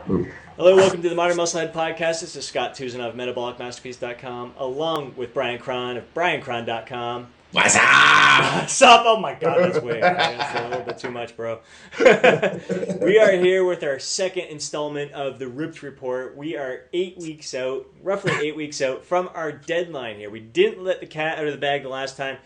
Hello, welcome to the Modern Musclehead Podcast. This is Scott Tousignant of MetabolicMasterpiece.com, along with Bryan Krahn of BryanKrahn.com. What's up? What's up? Oh my god, that's way. That's a little bit too much, bro. We are here with our second installment of the Ripped Report. We are 8 weeks out, roughly 8 weeks out from our deadline here. We didn't let the cat out of the bag the last time.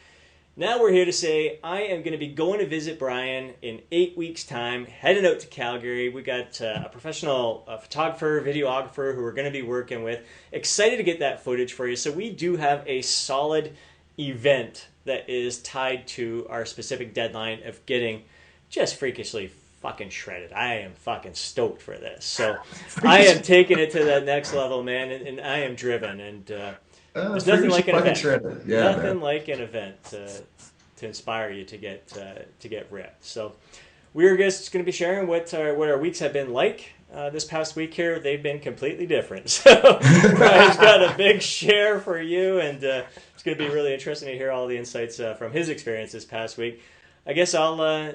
Now we're here to say I am going to be going to visit Bryan in 8 weeks' time, heading out to Calgary. We got a professional photographer, videographer who we're going to be working with. Excited to get that footage for you. So we do have a solid event that is tied to our specific deadline of getting just freakishly fucking shredded. I am fucking stoked for this. So I am taking it to that next level, man, and I am driven. And there's nothing like an event. Nothing like an event to inspire you to get ripped. So we're just going to be sharing what our weeks have been like. This past week here, they've been completely different. So Bryan's got a big share for you, and it's going to be really interesting to hear all the insights from his experience this past week. I guess I'll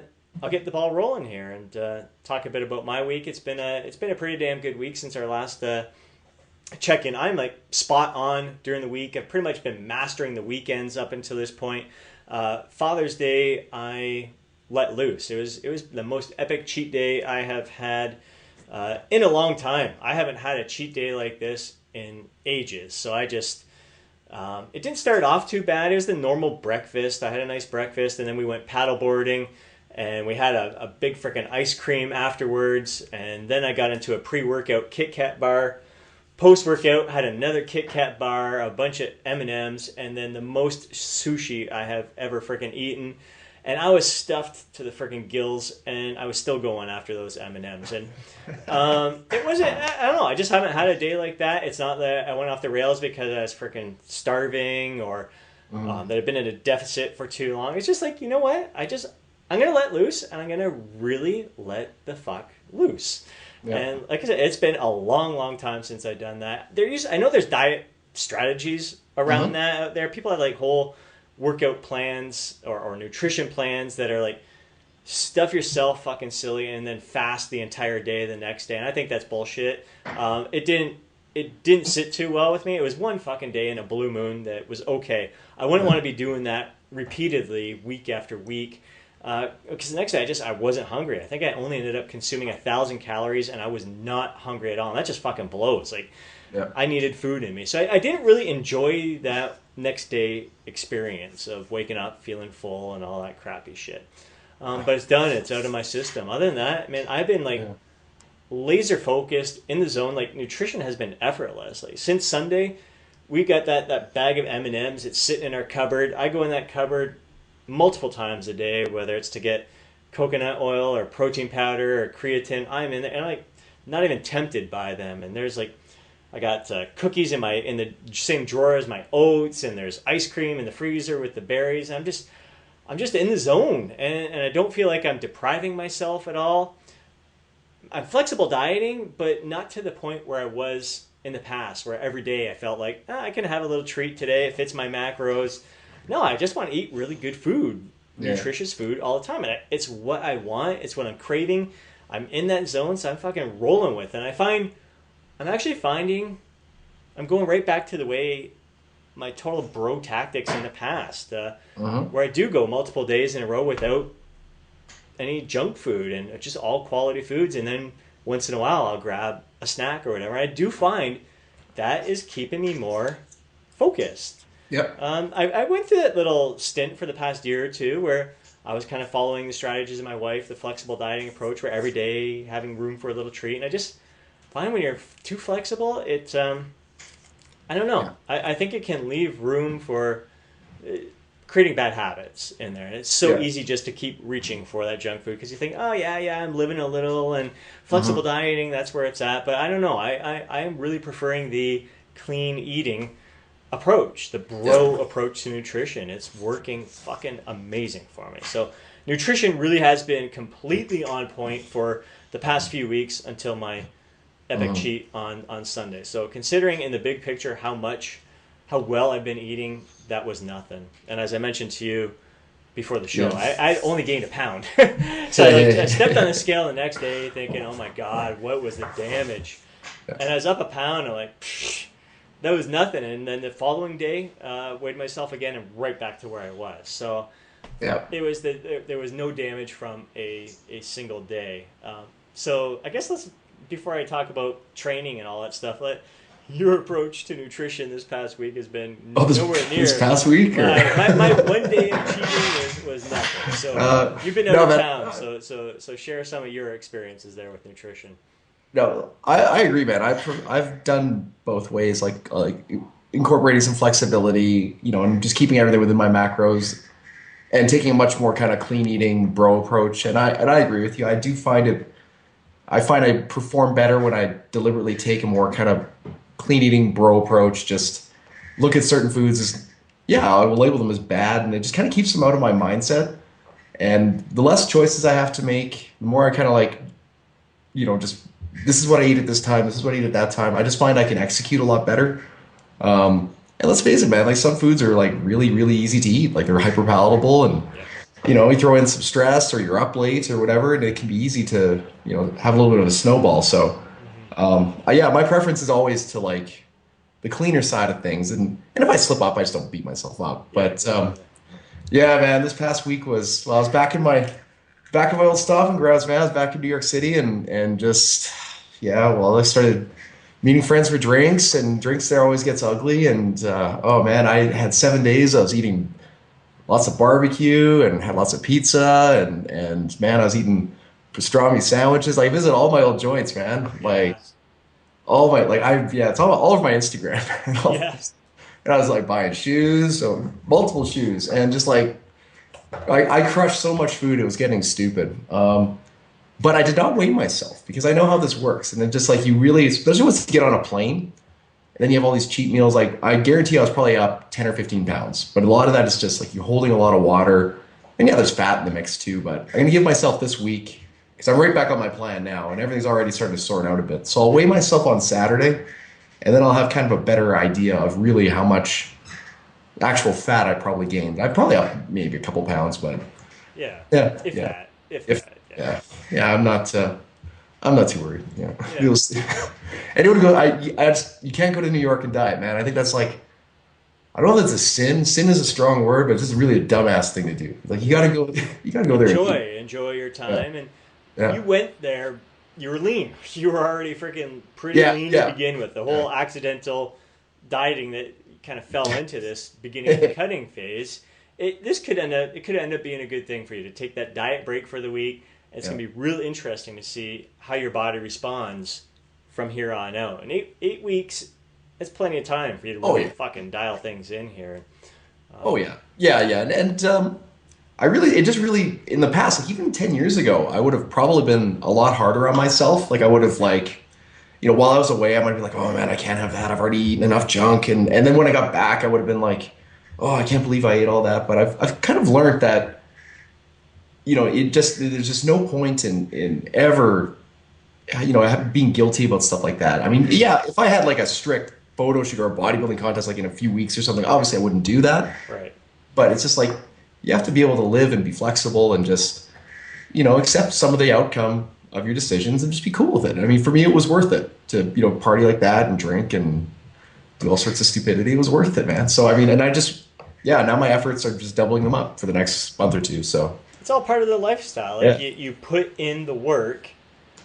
get the ball rolling here and talk a bit about my week. It's been a pretty damn good week since our last check-in. I'm like spot on during the week. I've pretty much been mastering the weekends up until this point. Father's Day, I let loose. It was the most epic cheat day I have had in a long time. I haven't had a cheat day like this in ages. So I just it didn't start off too bad. It was the normal breakfast. I had a nice breakfast, and then we went paddleboarding, and we had a big freaking ice cream afterwards. And then I got into a pre-workout Kit Kat bar. Post-workout, had another Kit Kat bar, a bunch of M&Ms, and then the most sushi I have ever freaking eaten. And I was stuffed to the freaking gills, and I was still going after those M&Ms. And it wasn't, I don't know, I just haven't had a day like that. It's not that I went off the rails because I was freaking starving or that I've been in a deficit for too long. It's just like, you know what? I'm going to let loose, and I'm going to really let the fuck loose. Yeah. And like I said, it's been a long, long time since I've done that. I know there's diet strategies around that out there. People have like whole workout plans or nutrition plans that are like stuff yourself fucking silly and then fast the entire day the next day. And I think that's bullshit. It didn't sit too well with me. It was one fucking day in a blue moon that was okay. I wouldn't want to be doing that repeatedly week after week. Because the next day I wasn't hungry. I think I only ended up consuming 1,000 calories, and I was not hungry at all. And that just fucking blows. Like, I needed food in me. So I didn't really enjoy that next day experience of waking up feeling full and all that crappy shit. But it's done. It's out of my system. Other than that, man, I've been like laser focused in the zone. Like, nutrition has been effortless. Like, since Sunday, we got that bag of M&Ms. It's sitting in our cupboard. I go in that cupboard multiple times a day, whether it's to get coconut oil or protein powder or creatine. I'm in there and I'm like not even tempted by them. And there's like, I got cookies in the same drawer as my oats, and there's ice cream in the freezer with the berries. I'm just in the zone, and I don't feel like I'm depriving myself at all. I'm flexible dieting, but not to the point where I was in the past, where every day I felt like I can have a little treat today. It fits my macros. No, I just want to eat really good food, nutritious food all the time. And it's what I want. It's what I'm craving. I'm in that zone, so I'm fucking rolling with it. And I'm actually finding I'm going right back to the way my total bro tactics in the past, where I do go multiple days in a row without any junk food and just all quality foods. And then once in a while, I'll grab a snack or whatever. I do find that is keeping me more focused. Yep. I went through that little stint for the past year or two where I was kind of following the strategies of my wife, the flexible dieting approach, where every day having room for a little treat. And I just find when you're too flexible, it's, I don't know. Yeah. I think it can leave room for creating bad habits in there. And it's so easy just to keep reaching for that junk food because you think, oh, yeah, I'm living a little, and flexible dieting, that's where it's at. But I don't know. I am really preferring the clean eating approach, the bro approach to nutrition. It's working fucking amazing for me. So nutrition really has been completely on point for the past few weeks until my epic cheat on Sunday. So considering in the big picture how well I've been eating, that was nothing. And as I mentioned to you before the show. Yeah. I only gained a pound. So I stepped on the scale the next day thinking, oh my God, what was the damage? And I was up a pound. I'm like, psh, that was nothing. And then the following day, weighed myself again and right back to where I was. So it was there was no damage from a single day. So I guess before I talk about training and all that stuff, your approach to nutrition this past week has been nowhere near. This past week? My 1 day of cheating was nothing. So you've been out of town, so share some of your experiences there with nutrition. No, I agree, man. I've done both ways, like incorporating some flexibility, and just keeping everything within my macros, and taking a much more kind of clean eating bro approach. And I agree with you. I find I perform better when I deliberately take a more kind of clean eating bro approach. Just look at certain foods as, I will label them as bad, and it just kind of keeps them out of my mindset. And the less choices I have to make, the more I kind of just, this is what I eat at this time, this is what I eat at that time. I just find I can execute a lot better. And let's face it, man, like some foods are like really, really easy to eat. Like they're hyper palatable, and you throw in some stress or you're up late or whatever, and it can be easy to, have a little bit of a snowball. So, my preference is always to like the cleaner side of things. And if I slip up, I just don't beat myself up. But, man, this past week I was back in my old stomping grounds, man. I was back in New York City and just, I started meeting friends for drinks, and drinks there always gets ugly. And, I had 7 days. I was eating lots of barbecue and had lots of pizza, and man, I was eating pastrami sandwiches. I visit all my old joints, man. Like all my it's all over my Instagram. And I was like buying shoes, so multiple shoes, and just like I crushed so much food, it was getting stupid. But I did not weigh myself because I know how this works. And then just like you really, especially once you get on a plane, and then you have all these cheat meals. Like I guarantee I was probably up 10 or 15 pounds. But a lot of that is just like you're holding a lot of water. And there's fat in the mix too. But I'm going to give myself this week, because I'm right back on my plan now, and everything's already starting to sort out a bit. So I'll weigh myself on Saturday, and then I'll have kind of a better idea of really how much actual fat I probably gained. I probably up maybe a couple pounds, but I'm not too worried. You'll see. Anyone you can't go to New York and diet, man. I think that's like, I don't know if that's a sin. Sin is a strong word, but it's just really a dumbass thing to do. Like you gotta go there. Enjoy your time. And you went there, you were lean. You were already freaking pretty lean to begin with. The whole accidental dieting that kind of fell into this beginning of the cutting phase. It could end up being a good thing for you to take that diet break for the week. It's going to be real interesting to see how your body responds from here on out. And eight weeks, it's plenty of time for you to really fucking dial things in here. And it just really, in the past, like even 10 years ago, I would have probably been a lot harder on myself. Like I would have while I was away, I might be like, oh man, I can't have that. I've already eaten enough junk. And then when I got back, I would have been like, oh, I can't believe I ate all that. But I've kind of learned that, there's just no point in ever, being guilty about stuff like that. I mean, if I had like a strict photo shoot or a bodybuilding contest like in a few weeks or something, obviously I wouldn't do that. Right. But it's just like, you have to be able to live and be flexible and just, accept some of the outcome of your decisions and just be cool with it. I mean, for me, it was worth it to, party like that and drink and do all sorts of stupidity. It was worth it, man. So, I mean, and I just, now my efforts are just doubling them up for the next month or two. So it's all part of the lifestyle. Like you put in the work.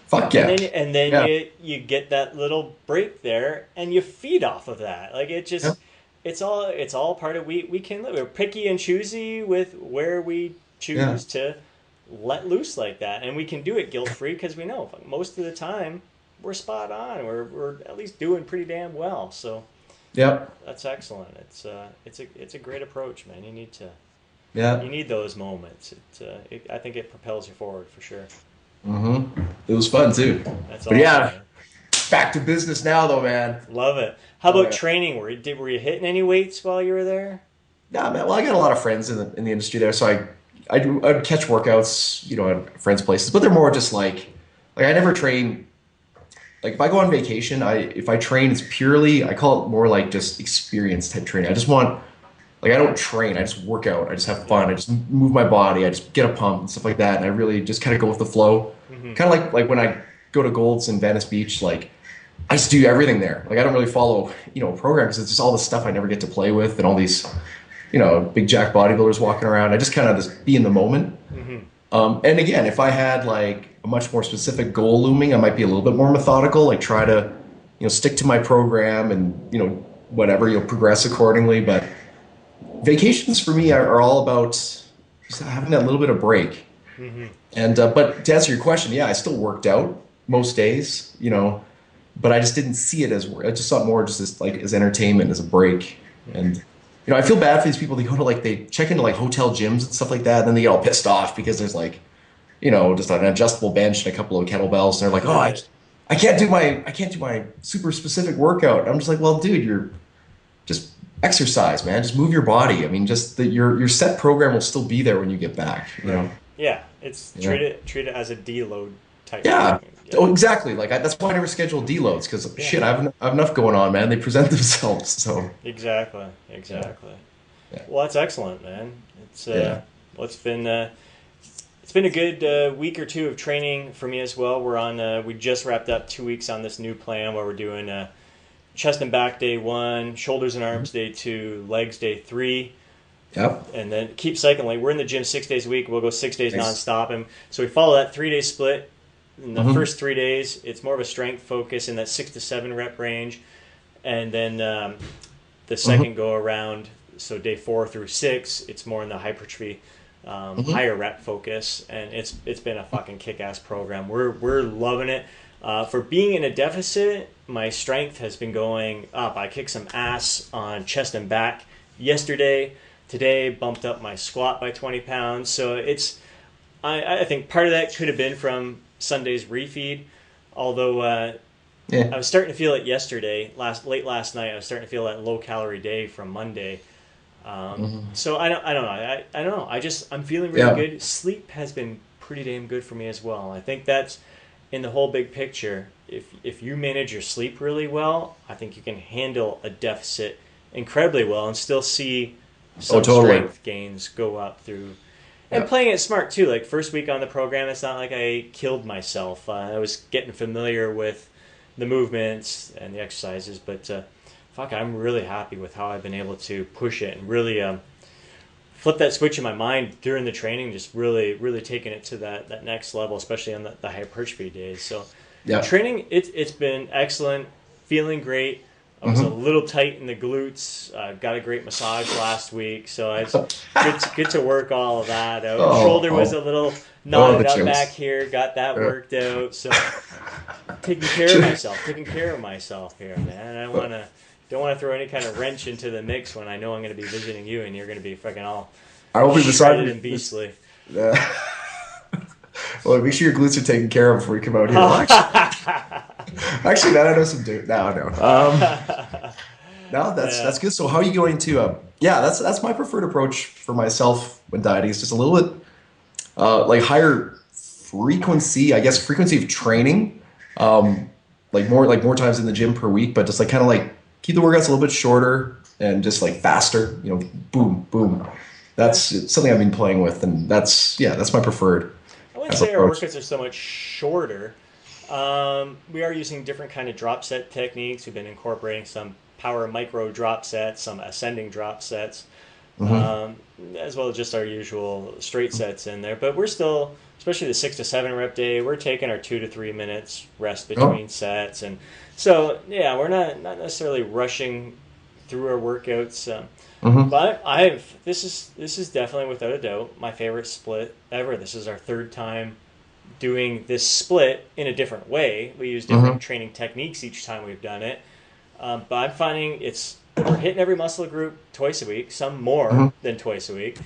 Fuck yeah. And then you get that little break there and you feed off of that. Like it just, it's all part of, we can live. We're picky and choosy with where we choose to let loose like that. And we can do it guilt-free because we know most of the time we're spot on. We're at least doing pretty damn well. So that's excellent. It's a great approach, man. You need to, you need those moments. I think it propels you forward for sure. Mm-hmm. It was fun too. That's but awesome, man. Back to business now though, man. Love it. How about training? Were you hitting any weights while you were there? Yeah, man. Well, I got a lot of friends in the industry there, so I'd catch workouts, at friends' places, but they're more just like I never train. Like if I go on vacation, if I train, it's purely, I call it more like just experience type training. I just want like I don't train, I just work out, I just have fun, I just move my body, I just get a pump and stuff like that, and I really just kind of go with the flow. Mm-hmm. Kind of like when I go to Gold's in Venice Beach, like I just do everything there. Like I don't really follow, a program because it's just all the stuff I never get to play with and all these, big jack bodybuilders walking around. I just kind of just be in the moment. Mm-hmm. And again, if I had like a much more specific goal looming, I might be a little bit more methodical, like try to, stick to my program and, whatever, progress accordingly. But vacations for me are all about just having that little bit of break. Mm-hmm. And, but to answer your question, yeah, I still worked out most days, but I just didn't see it as work. I just saw it more just as entertainment, as a break. And, I feel bad for these people. They go to they check into like hotel gyms and stuff like that. And then they get all pissed off because there's like, just an adjustable bench and a couple of kettlebells. And they're like, oh, I can't do my super specific workout. I'm just like, well, dude, you're just exercise, man. Just move your body. I mean, just your set program will still be there when you get back, Yeah. It's treat it as a deload type. Yeah. Thing. Oh, exactly. Like that's why I never schedule deloads because shit, I have enough going on, man. They present themselves. So exactly. Yeah. Well, that's excellent, man. It's well, it's been a good week or two of training for me as well. We're on. We just wrapped up 2 weeks on this new plan where we're doing chest and back day 1, shoulders and arms day 2, legs day 3. Yep. And then keep cycling. We're in the gym 6 days a week. We'll go 6 days nonstop, and so we follow that 3-day split. In the first 3 days, it's more of a strength focus in that 6 to 7 rep range, and then the second go around, so day 4 through 6, it's more in the hypertrophy, higher rep focus, and it's been a fucking kick-ass program. We're loving it. For being in a deficit, my strength has been going up. I kicked some ass on chest and back yesterday. Today, bumped up my squat by 20 pounds. So I think part of that could have been from Sunday's refeed, although I was starting to feel it yesterday, late last night. I was starting to feel that low calorie day from Monday. So I don't know. I don't know. I'm feeling really good. Sleep has been pretty damn good for me as well. I think that's in the whole big picture. If you manage your sleep really well, I think you can handle a deficit incredibly well and still see some strength gains go up through. And playing it smart too. Like first week on the program, it's not like I killed myself. I was getting familiar with the movements and the exercises, but I'm really happy with how I've been able to push it and really flip that switch in my mind during the training. Just really, really taking it to that next level, especially on the hypertrophy days. So training, it's been excellent. Feeling great. I was a little tight in the glutes. Got a great massage last week, so it's good to work all of that out. Shoulder was a little knotted up back here. Got that worked out. So taking care of myself here, man. I don't want to throw any kind of wrench into the mix when I know I'm going to be visiting you and you're going to be fucking all shredded and beastly. Well, make sure your glutes are taken care of before you come out here. Actually, I know some dude. No. No, that's good. So how are you going to? That's my preferred approach for myself when dieting. It's just a little bit like higher frequency, I guess, frequency of training. Like more times in the gym per week, but just like kind of like keep the workouts a little bit shorter and just like faster. Boom, boom. That's something I've been playing with, and that's my preferred. I wouldn't say our workouts are so much shorter. We are using different kind of drop set techniques. We've been incorporating some power micro drop sets, some ascending drop sets, as well as just our usual straight sets in there. But we're still, especially the 6 to 7 rep day, we're taking our 2 to 3 minutes rest between sets. And so, we're not necessarily rushing through our workouts. But this is definitely without a doubt my favorite split ever. This is our third time doing this split in a different way. We use different training techniques each time we've done it. But I'm finding we're hitting every muscle group twice a week, some more than twice a week,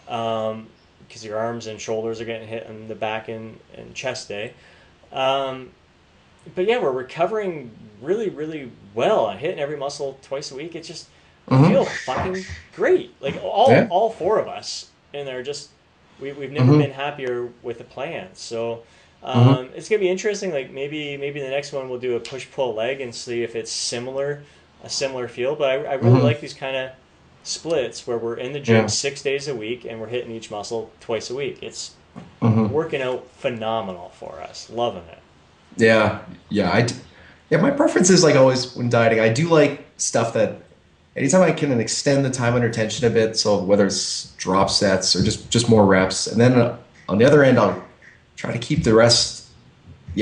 because your arms and shoulders are getting hit on the back and chest day. But we're recovering really, really well. I'm hitting every muscle twice a week. It's just, I feel fucking great. Like all 4 of us, and they're just, we've never been happier with the plan. So it's gonna be interesting. Like maybe the next one we'll do a push pull leg and see if it's a similar feel. But I really like these kind of splits where we're in the gym 6 days a week and we're hitting each muscle twice a week. It's working out phenomenal for us. Loving it. Yeah, yeah, my preference is like always when dieting. I do like stuff that anytime I can extend the time under tension a bit. So whether it's drop sets or just more reps, and then on the other end, I'll try to keep the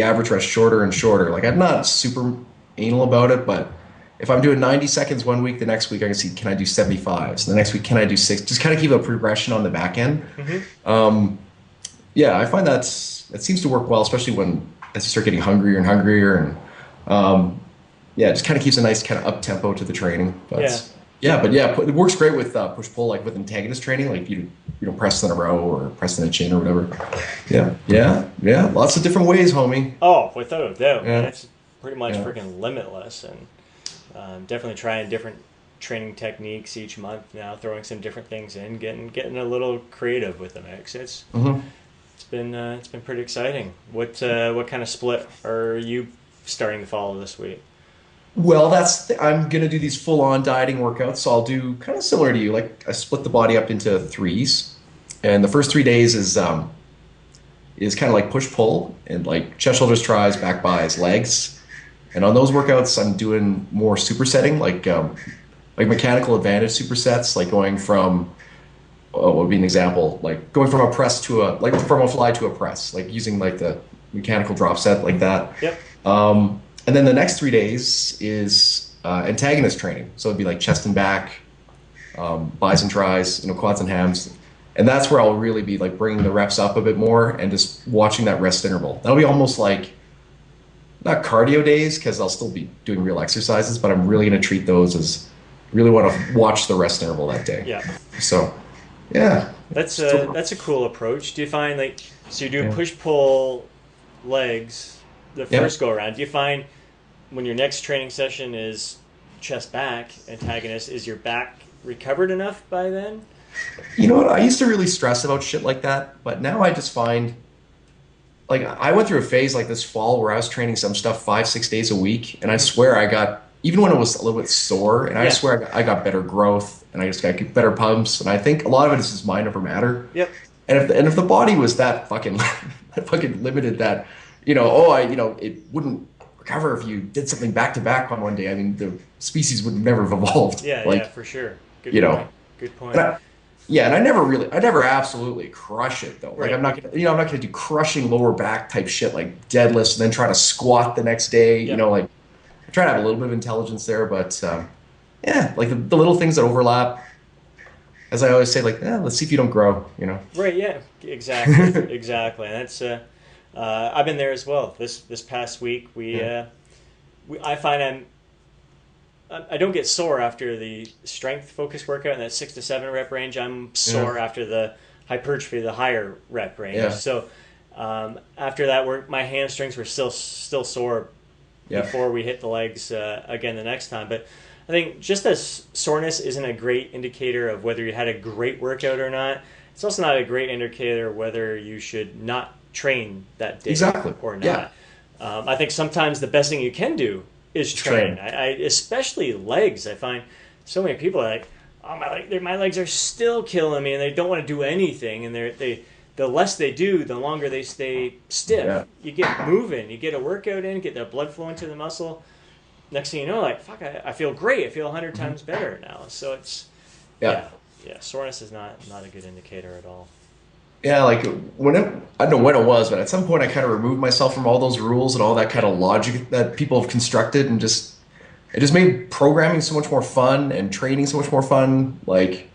average rest shorter and shorter. Like I'm not super anal about it, but if I'm doing 90 seconds one week, the next week I can see, can I do 75? So the next week, can I do 6? Just kind of keep a progression on the back end. Yeah, I find that seems to work well, especially when as you start getting hungrier and hungrier, and yeah, it just kind of keeps a nice kind of up tempo to the training. But it works great with push pull, like with antagonist training, like you know, press in a row or press in a chin or whatever. Yeah, lots of different ways, homie. Oh, without a doubt, man, it's pretty much freaking limitless, and definitely trying different training techniques each month now, throwing some different things in, getting a little creative with the mix. It's been pretty exciting. What kind of split are you starting to follow this week? Well, I'm gonna do these full-on dieting workouts, so I'll do kind of similar to you. Like I split the body up into 3s, and the first 3 days is kind of like push-pull and like chest, shoulders, tries, back, bis, legs. And on those workouts, I'm doing more supersetting, like mechanical advantage supersets, like going from what would be an example, like going from a press to from a fly to a press, like using like the mechanical drop set like that. Yep. And then the next 3 days is antagonist training. So it'd be like chest and back, bis and tries, quads and hams. And that's where I'll really be like bringing the reps up a bit more and just watching that rest interval. That'll be almost like, not cardio days, because I'll still be doing real exercises, but I'm really going to treat those as really want to watch the rest interval that day. Yeah. So, yeah. That's a cool approach. Do you find so you do push-pull legs the first go around. Do you find when your next training session is chest back antagonist, is your back recovered enough by then? You know what? I used to really stress about shit like that, but now I just find, like, I went through a phase like this fall where I was training some stuff 5-6 days a week, and I swear I got, even when it was a little bit sore, and I swear I got better growth, and I just got better pumps, and I think a lot of it is just mind over matter. Yep. And if the body was that fucking limited, that it wouldn't recover if you did something back to back on one day. I mean, the species would never have evolved. Yeah, for sure. Good point. Good point. And I never absolutely crush it though. Like I'm not gonna do crushing lower back type shit like deadlifts and then try to squat the next day. Yep. Like I try to have a little bit of intelligence there, but like the little things that overlap. As I always say, like, let's see if you don't grow. Right. Yeah. Exactly. Exactly. And that's I've been there as well. This past week, I find I don't get sore after the strength focus workout in that 6 to 7 rep range. I'm sore after the hypertrophy, the higher rep range. Yeah. So after that work, my hamstrings were still sore before we hit the legs again the next time. But I think just as soreness isn't a great indicator of whether you had a great workout or not, it's also not a great indicator whether you should not train that day or not. Yeah. I think sometimes the best thing you can do is train. I especially legs. I find so many people are like, oh, my legs are still killing me, and they don't want to do anything. And the less they do, the longer they stay stiff. Yeah. You get moving, you get a workout in, get the blood flowing to the muscle. Next thing you know, like, fuck, I feel great. I feel 100 times better now. So it's soreness is not a good indicator at all. Yeah, like I don't know when it was, but at some point I kind of removed myself from all those rules and all that kind of logic that people have constructed, and it just made programming so much more fun and training so much more fun. Like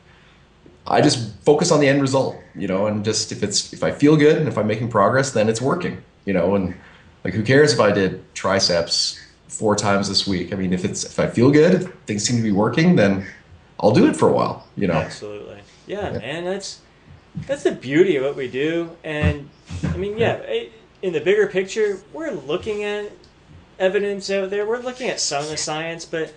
I just focus on the end result, and just if I feel good and if I'm making progress, then it's working, and like who cares if I did triceps 4 times this week? I mean, if I feel good, if things seem to be working, then I'll do it for a while, Absolutely. Yeah, man, that's the beauty of what we do. And I mean, in the bigger picture, we're looking at evidence out there. We're looking at some of the science, but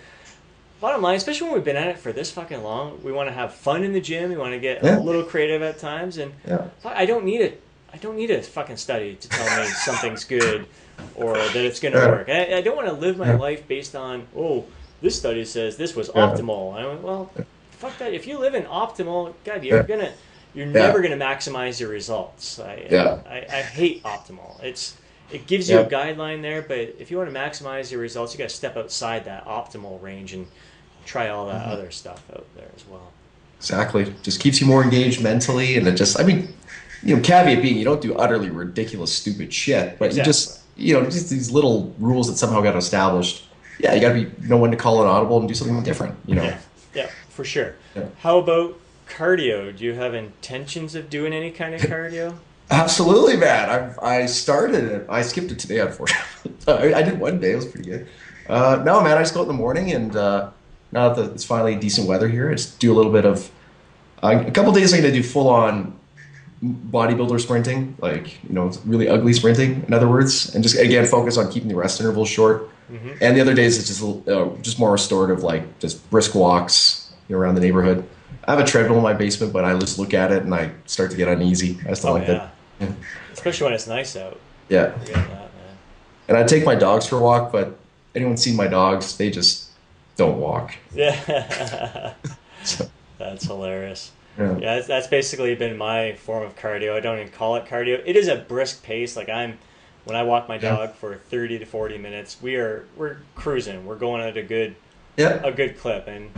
bottom line, especially when we've been at it for this fucking long, we want to have fun in the gym. We want to get a little creative at times, and I don't need a fucking study to tell me something's good or that it's going to work. I don't want to live my life based on, this study says this was optimal. I went, well, fuck that. If you live in optimal, God, you're never gonna maximize your results. I hate optimal. It gives you a guideline there, but if you want to maximize your results, you got to step outside that optimal range and try all that other stuff out there as well. Exactly. Just keeps you more engaged mentally, and it just, I mean, caveat being, you don't do utterly ridiculous, stupid shit, but just these little rules that somehow got established. Yeah, you got to know when to call an audible and do something different, Yeah, for sure. Yeah. How about cardio? Do you have intentions of doing any kind of cardio? Absolutely, man. I started it. I skipped it today, unfortunately. I did one day. It was pretty good. No, man, I just go out in the morning, and now that it's finally decent weather here, I just do a little bit of a couple days I'm going to do full-on bodybuilder sprinting, like, really ugly sprinting, in other words, and just, again, focus on keeping the rest intervals short. Mm-hmm. And the other days it's just more restorative, like just brisk walks around the neighborhood. I have a treadmill in my basement, but I just look at it and I start to get uneasy. I still like that. Yeah. Especially when it's nice out. Yeah. That, man. And I take my dogs for a walk, but anyone seen my dogs, they just don't walk. Yeah. That's hilarious. Yeah, that's basically been my form of cardio. I don't even call it cardio. It is a brisk pace. Like when I walk my dog for 30 to 40 minutes, we're cruising. We're going at a good clip, and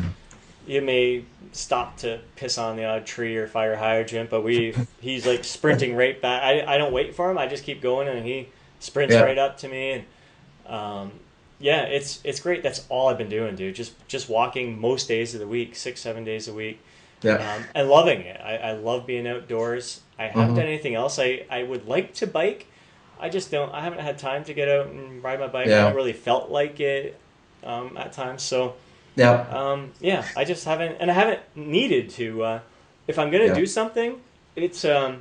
you may stop to piss on the odd tree or fire hydrant, but he's like sprinting right back. I don't wait for him. I just keep going, and he sprints right up to me. And it's great. That's all I've been doing, dude. Just walking most days of the week, 6-7 days a week. Yeah. And loving it. I love being outdoors. I haven't done anything else. I would like to bike. I haven't had time to get out and ride my bike. I haven't really felt like it at times. So I just haven't, and I haven't needed to. If I'm gonna do something, it's gonna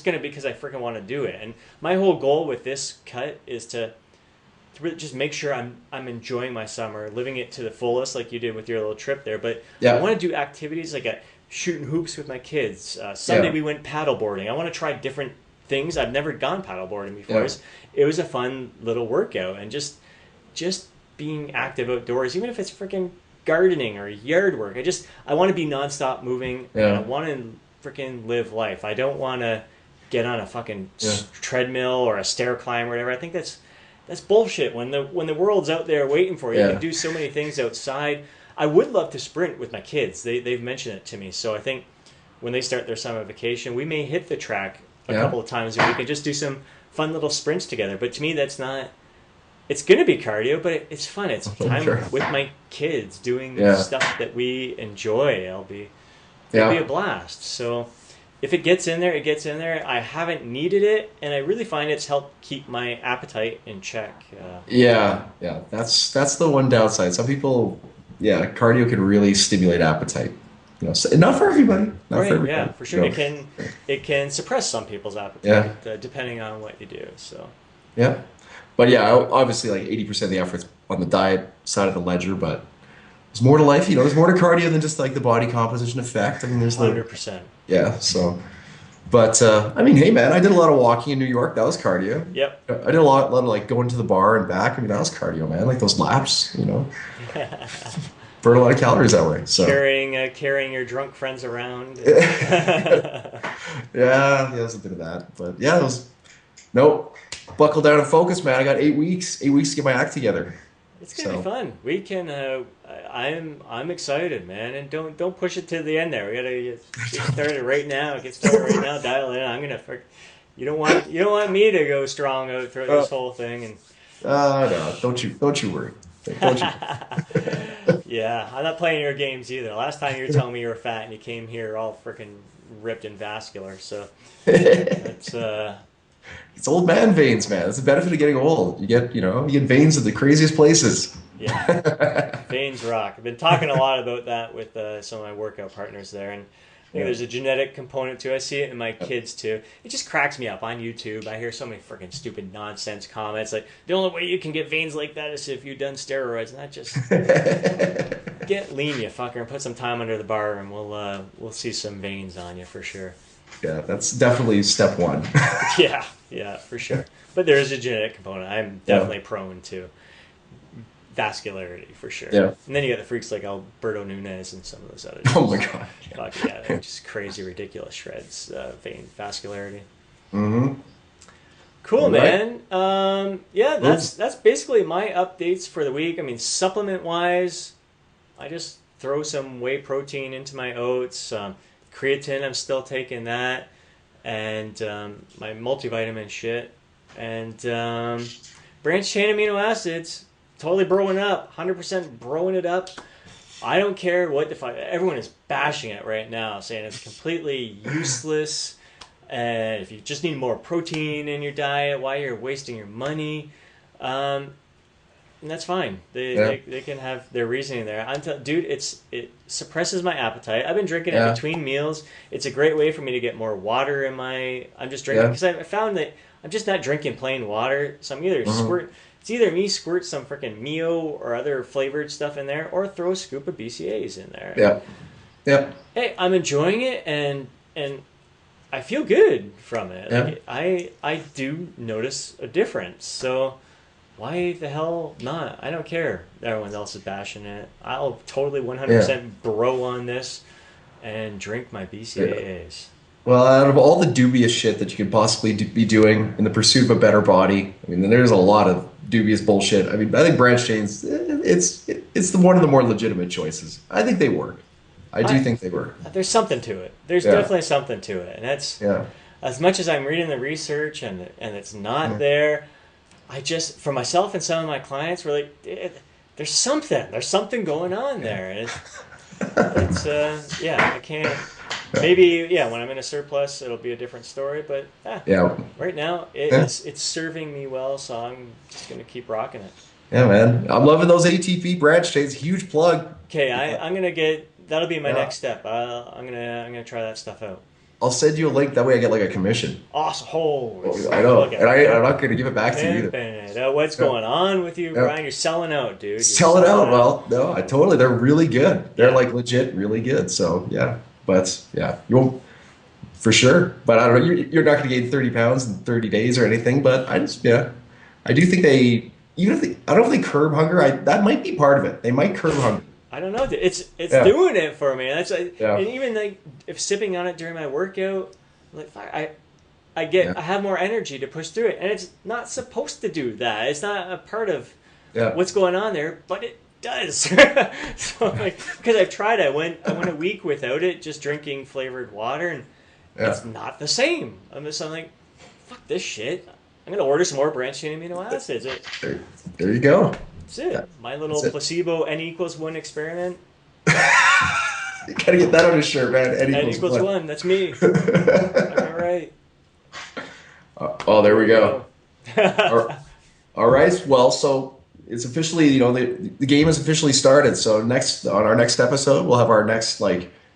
be because I freaking want to do it. And my whole goal with this cut is to really just make sure I'm enjoying my summer, living it to the fullest, like you did with your little trip there. But I want to do activities like shooting hoops with my kids. Sunday we went paddleboarding. I want to try different things. I've never gone paddleboarding before. It was a fun little workout, and just being active outdoors, even if it's freaking gardening or yard work. I want to be nonstop moving. And I want to freaking live life. I don't want to get on a fucking treadmill or a stair climb or whatever. I think that's bullshit. When the world's out there waiting for you, you can do so many things outside. I would love to sprint with my kids. They've mentioned it to me. So I think when they start their summer vacation, we may hit the track a couple of times a week and just do some fun little sprints together. But to me, that's not. It's going to be cardio, but it's fun. It's time with my kids doing stuff that we enjoy. It'll be a blast. So if it gets in there, it gets in there. I haven't needed it, and I really find it's helped keep my appetite in check. That's the one downside. Some people, cardio can really stimulate appetite. Not for everybody. Yeah, for sure. It can suppress some people's appetite, depending on what you do. So. Yeah. But obviously, like 80% of the effort's on the diet side of the ledger, but there's more to life. There's more to cardio than just like the body composition effect. I mean, there's 100%. Yeah. So, but hey, man, I did a lot of walking in New York. That was cardio. Yep. I did a lot of like going to the bar and back. I mean, that was cardio, man. Like those laps, burn a lot of calories that way. So carrying your drunk friends around. There's a bit of that, but it was buckle down and focus, man. I got 8 weeks to get my act together. It's gonna be fun. We can. I'm excited, man, and don't push it to the end there. We gotta get started right now. Dial in. I'm gonna. You don't want me to go strong out through this whole thing. And no, don't you worry. Don't you? Yeah, I'm not playing your games either. Last time you were telling me you were fat and you came here all freaking ripped and vascular. So it's It's old man veins, man. That's the benefit of getting old. You get veins at the craziest places. Yeah, veins rock. I've been talking a lot about that with some of my workout partners there, and I think there's a genetic component to it. I see it in my kids too. It just cracks me up on YouTube. I hear so many freaking stupid nonsense comments like, the only way you can get veins like that is if you've done steroids. And that just get lean, you fucker, and put some time under the bar, and we'll see some veins on you for sure. Yeah, that's definitely step one. Yeah, for sure. But there is a genetic component. I'm definitely prone to vascularity for sure. Yeah. And then you got the freaks like Alberto Nunez and some of those other. Oh my god. Fuck yeah, they're just crazy, ridiculous shreds, vein vascularity. Mm-hmm. Cool, All man. Yeah, that's basically my updates for the week. I mean, supplement wise, I just throw some whey protein into my oats. Creatine, I'm still taking that, and my multivitamin shit, and branched chain amino acids. Totally broing up, 100% broing it up. I don't care what everyone is bashing it right now, saying it's completely useless. And if you just need more protein in your diet, why you're wasting your money, and that's fine. They can have their reasoning there. Dude, it suppresses my appetite. I've been drinking it between meals. It's a great way for me to get more water in my. I'm just drinking because I found that I'm just not drinking plain water. So I'm either It's either me squirt some freaking Mio or other flavored stuff in there, or throw a scoop of BCAAs in there. Yeah. Yeah. Hey, I'm enjoying it, and I feel good from it. Yeah. Like, I do notice a difference. So why the hell not? I don't care. Everyone else is bashing it. I'll totally 100% bro on this and drink my BCAAs. Yeah. Well, out of all the dubious shit that you could possibly be doing in the pursuit of a better body, I mean, there's a lot of dubious bullshit. I mean, I think branched chains, it's one of the more legitimate choices. I think they work. I do think they work. There's something to it. There's definitely something to it. And that's, as much as I'm reading the research and it's not there, I just, for myself and some of my clients, we're like, there's something going on there. And it's I can't. Maybe, when I'm in a surplus, it'll be a different story. But right now, it's serving me well, so I'm just going to keep rocking it. Yeah, man. I'm loving those ATP branch chains. Huge plug. Okay, I'm going to get, that'll be my next step. I'm gonna try that stuff out. I'll send you a link. That way I get like a commission. Awesome. I know. And I'm not going to give it back to you either. What's going on with you, Bryan? You're selling out, dude. Selling out. Well, no, they're really good. They're like legit really good. So, yeah. But you won't, for sure. But I don't know, you're not going to gain 30 pounds in 30 days or anything. But I do think I don't know if they curb hunger. That might be part of it. They might curb hunger. I don't know. It's doing it for me. That's and even like if sipping on it during my workout, like I have more energy to push through it, and it's not supposed to do that. It's not a part of what's going on there, but it does. So like, because I've tried, I went a week without it, just drinking flavored water, and it's not the same. I'm like, fuck this shit. I'm gonna order some more branched chain amino acids. There you go. That's it. My little placebo N=1 experiment. You gotta get that on a shirt, man. N=1. That's me. All right. Oh, there we go. All right. Well, so it's officially, the game has officially started. So on our next episode, we'll have our next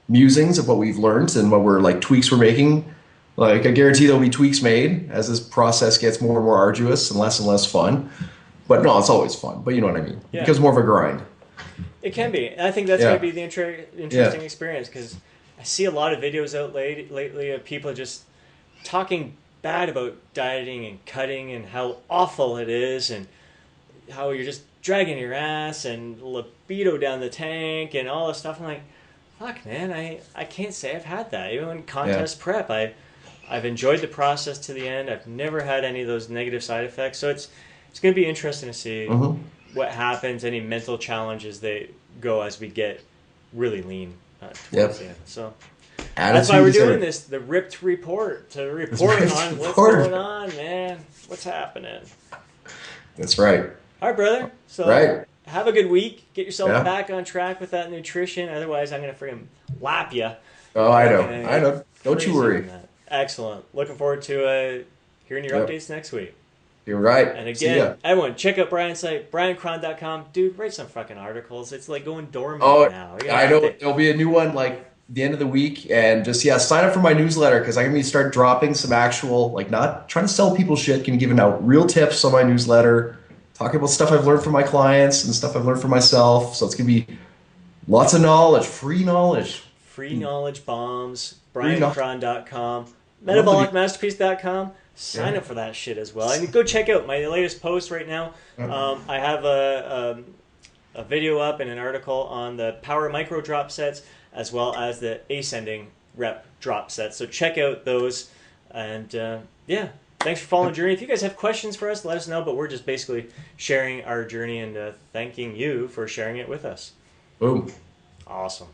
musings of what we've learned and what tweaks we're making. I guarantee there'll be tweaks made as this process gets more and more arduous and less fun. But no, it's always fun. But you know what I mean. Yeah. It becomes more of a grind. It can be. I think that's going to be the interesting experience, because I see a lot of videos out lately of people just talking bad about dieting and cutting and how awful it is and how you're just dragging your ass and libido down the tank and all this stuff. I'm like, fuck, man, I can't say I've had that. Even in contest prep, I've enjoyed the process to the end. I've never had any of those negative side effects. So it's going to be interesting to see what happens, any mental challenges that go as we get really lean towards the end. So that's why we're doing this, the Ripped Report, to report on what's going on, man. What's happening. That's right. All right, brother. So have a good week. Get yourself back on track with that nutrition. Otherwise, I'm going to freaking lap you. Oh, I know. Don't you worry. Excellent. Looking forward to hearing your updates next week. You're right. And again, everyone, check out Bryan's site, bryankrahn.com. Dude, write some fucking articles. It's like going dormant now. I know. There'll be a new one the end of the week. And just, sign up for my newsletter, because I'm going to start dropping some actual, not trying to sell people shit, going to be giving out real tips on my newsletter, talking about stuff I've learned from my clients and stuff I've learned from myself. So it's going to be lots of knowledge, free knowledge. Free knowledge bombs, bryankrahn.com, metabolicmasterpiece.com. Sign up for that shit as well. And go check out my latest post right now. I have a video up and an article on the power micro drop sets as well as the ascending rep drop sets. So check out those. And yeah, thanks for following the journey. If you guys have questions for us, let us know. But we're just basically sharing our journey and thanking you for sharing it with us. Boom. Awesome.